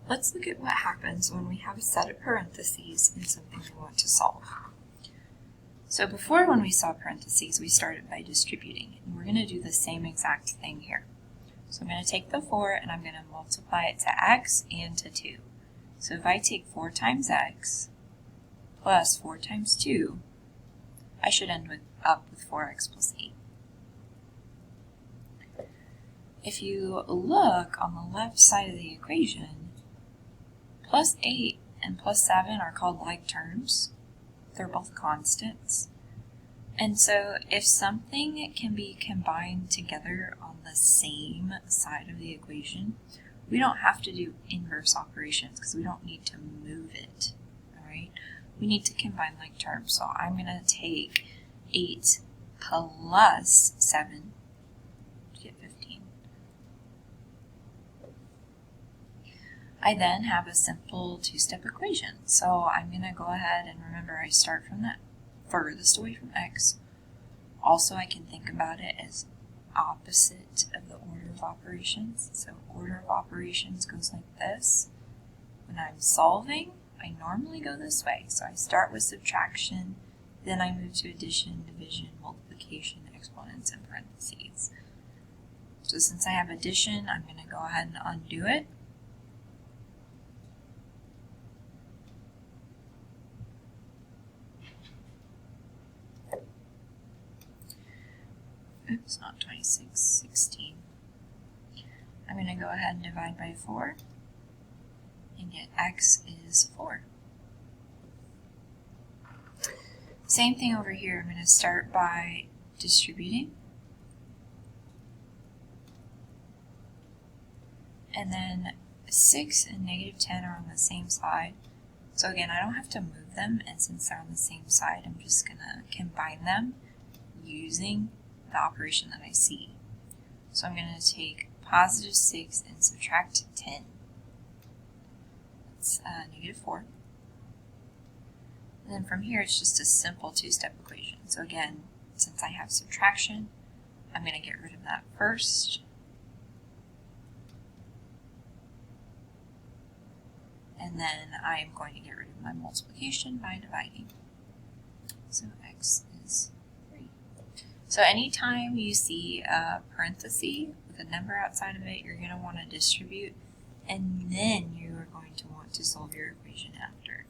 Let's look at what happens when we have a set of parentheses in something we want to solve. So before, when we saw parentheses, we started by distributing, and we're going to do the same exact thing here. So I'm going to take the 4 and I'm going to multiply it to x and to 2. So if I take 4 times x plus 4 times 2, I should end up with 4x plus 8. If you look on the left side of the equation, plus 8 and plus 7 are called like terms. They're both constants. And so if something can be combined together on the same side of the equation, we don't have to do inverse operations because we don't need to move it, all right? We need to combine like terms. So I'm going to take 8 plus 7 to get 15. I then have a simple two-step equation. So I'm going to go ahead and remember I start from that furthest away from x. Also, I can think about it as opposite of the order of operations. So order of operations goes like this. When I'm solving, I normally go this way. So I start with subtraction, then I move to addition, division, multiplication, exponents, and parentheses. So since I have addition, I'm going to go ahead and undo it. Oops, not 26, 16. I'm going to go ahead and divide by 4 and get x is 4. Same thing over here. I'm going to start by distributing. And then 6 and negative 10 are on the same side. So again, I don't have to move them, and since they're on the same side, I'm just going to combine them using the operation that I see. So I'm going to take positive 6 and subtract 10. That's negative 4. And then from here, it's just a simple two-step equation. So again, since I have subtraction, I'm going to get rid of that first. And then I'm going to get rid of my multiplication by dividing. So x is 3. So anytime you see a parenthesis with a number outside of it, you're going to want to distribute, and then you are going to want to solve your equation after.